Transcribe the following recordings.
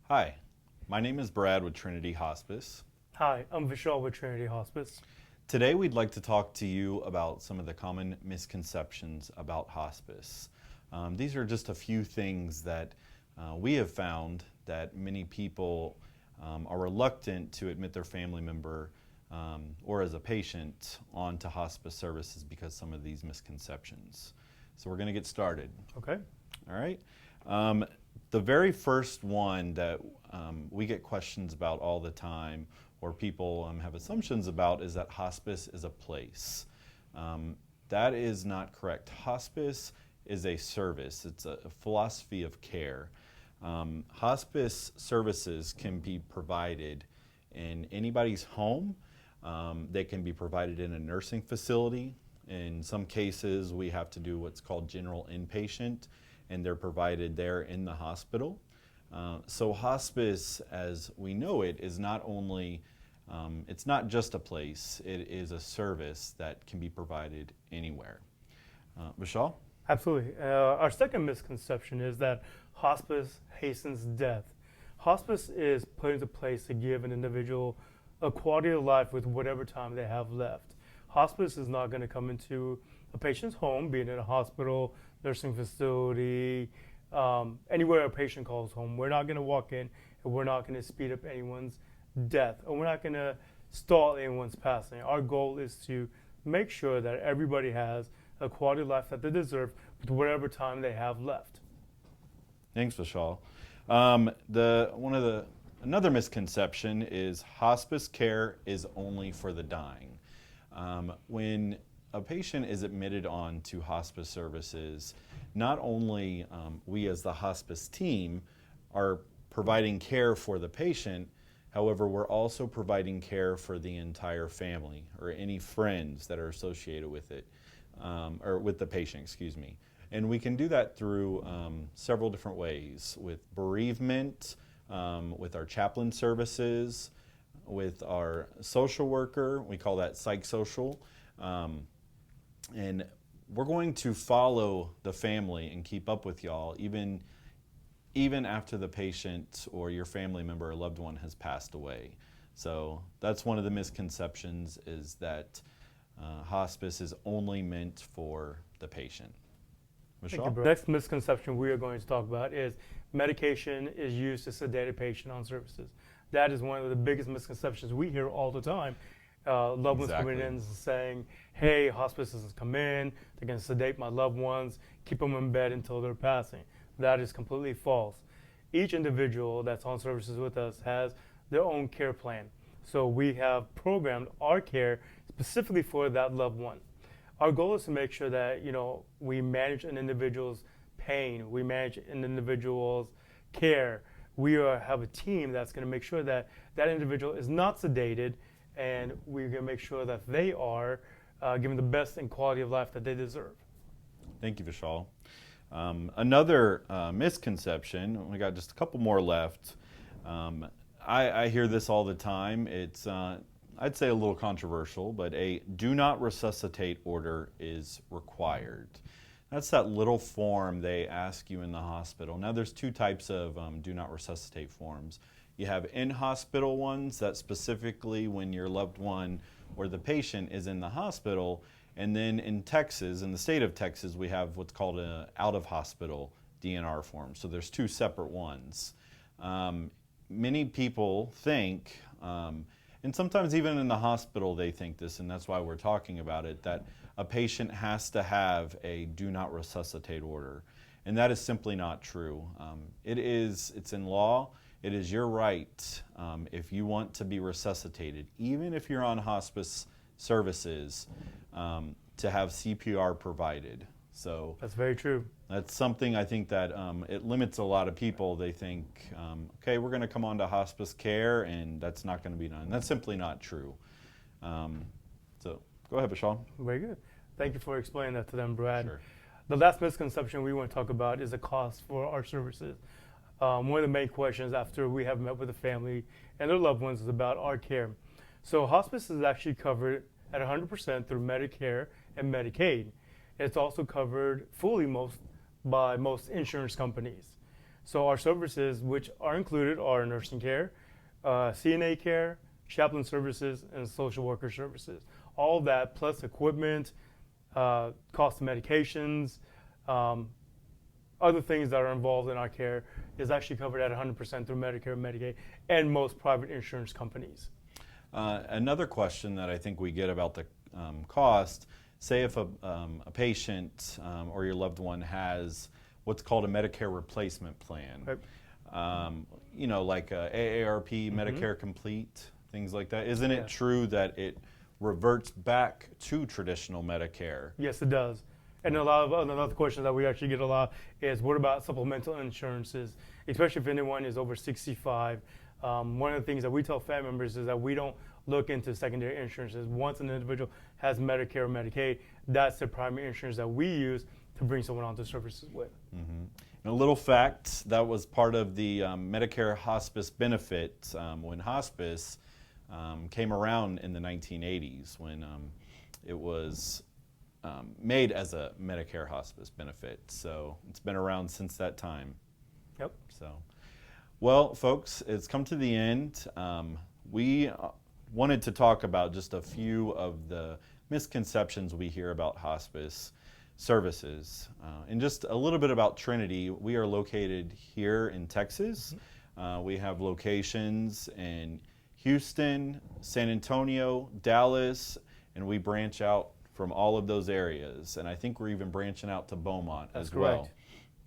Hi, my name is Brad with Trinity Hospice. Hi, I'm Vishal with Trinity Hospice. Today we'd like to talk to you about some of the common misconceptions about hospice. These are just a few things that we have found that many people are reluctant to admit their family member or as a patient onto hospice services because some of these misconceptions. So we're going to get started. Okay. All right. The very first one that we get questions about all the time, or people have assumptions about, is that hospice is a place. That is not correct. Hospice is a service, it's a philosophy of care. Hospice services can be provided in anybody's home, they can be provided in a nursing facility. In some cases, we have to do what's called general inpatient, and they're provided there in the hospital. So hospice, as we know it, is not only, it's not just a place, it is a service that can be provided anywhere. Vishal? Absolutely. Our second misconception is that hospice hastens death. Hospice is put into place to give an individual a quality of life with whatever time they have left. Hospice is not going to come into a patient's home, be it in a hospital, nursing facility, anywhere a patient calls home. We're not going to walk in and we're not going to speed up anyone's death, or we're not going to stall anyone's passing. Our goal is to make sure that everybody has a quality of life that they deserve with whatever time they have left. Thanks, Vishal. Another misconception is hospice care is only for the dying. When a patient is admitted on to hospice services, not only we as the hospice team are providing care for the patient, however, we're also providing care for the entire family or any friends that are associated with it, or with the patient, excuse me. And we can do that through several different ways, with bereavement, with our chaplain services, with our social worker. We call that psychosocial. And we're going to follow the family and keep up with y'all even after the patient or your family member or loved one has passed away. So that's one of the misconceptions, is that hospice is only meant for the patient. Thank you, Michelle? bro. Next misconception we are going to talk about is medication is used to sedate a patient on services. That is one of the biggest misconceptions we hear all the time. Loved ones coming in and saying, hey, hospices come in, they're going to sedate my loved ones, keep them in bed until they're passing. That is completely false. Each individual that's on services with us has their own care plan. So we have programmed our care specifically for that loved one. Our goal is to make sure that we manage an individual's pain, we manage an individual's care. We have a team that's going to make sure that that individual is not sedated, and we're going to make sure that they are given the best and quality of life that they deserve. Thank you, Vishal. Another misconception, we got just a couple more left. I hear this all the time. It's, I'd say, a little controversial, but a do not resuscitate order is required. That's that little form they ask you in the hospital. Now, there's two types of do not resuscitate forms. You have in-hospital ones that specifically when your loved one or the patient is in the hospital. And then in Texas, in the state of Texas, we have what's called an out-of-hospital DNR form. So there's two separate ones. Many people think, and sometimes even in the hospital they think this, and that's why we're talking about it, that a patient has to have a do not resuscitate order. And that is simply not true. It's in law. It is your right, if you want to be resuscitated, even if you're on hospice services, to have CPR provided. So That's very true. that's something I think that it limits a lot of people. They think, okay, we're going to come on to hospice care, and that's not going to be done. That's simply not true. So go ahead, Vishal. Very good. Thank you for explaining that to them, Brad. Sure. The last misconception we want to talk about is the cost for our services. One of the main questions after we have met with the family and their loved ones is about our care. So hospice is actually covered at 100% through Medicare and Medicaid. It's also covered fully by most insurance companies. So our services, which are included, are nursing care, CNA care, chaplain services, and social worker services. All that plus equipment, cost of medications, other things that are involved in our care is actually covered at 100% through Medicare, Medicaid, and most private insurance companies. Another question that I think we get about the cost, say if a patient or your loved one has what's called a Medicare replacement plan, Right. you know, like AARP, Medicare Complete, things like that. Isn't it true that it reverts back to traditional Medicare? Yes, it does. And a lot of another question that we actually get a lot is, what about supplemental insurances, especially if anyone is over 65? One of the things that we tell family members is that we don't look into secondary insurances. Once an individual has Medicare or Medicaid, that's the primary insurance that we use to bring someone onto services with. Mm-hmm. And a little fact, that was part of the Medicare hospice benefit when hospice came around in the 1980s, when it was made as a Medicare hospice benefit. So it's been around since that time. Yep. So, well, folks, it's come to the end. We wanted to talk about just a few of the misconceptions we hear about hospice services, and just a little bit about Trinity. We are located here in Texas. We have locations in Houston, San Antonio, Dallas, and we branch out from all of those areas. And I think we're even branching out to Beaumont as well. Correct.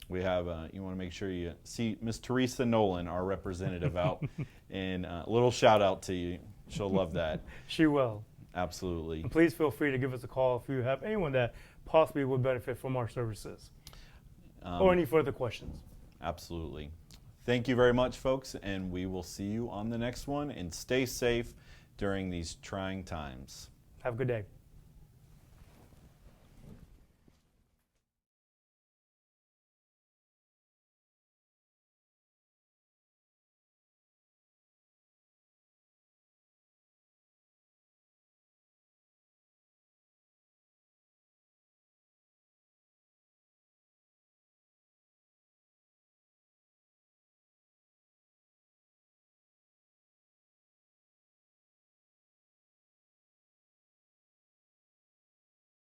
We have, you want to make sure you see Miss Teresa Nolan, our representative, out. And a little shout out to you. She'll love that. She will. Absolutely. And please feel free to give us a call if you have anyone that possibly would benefit from our services or any further questions. Absolutely. Thank you very much, folks, and we will see you on the next one. And stay safe during these trying times. Have a good day.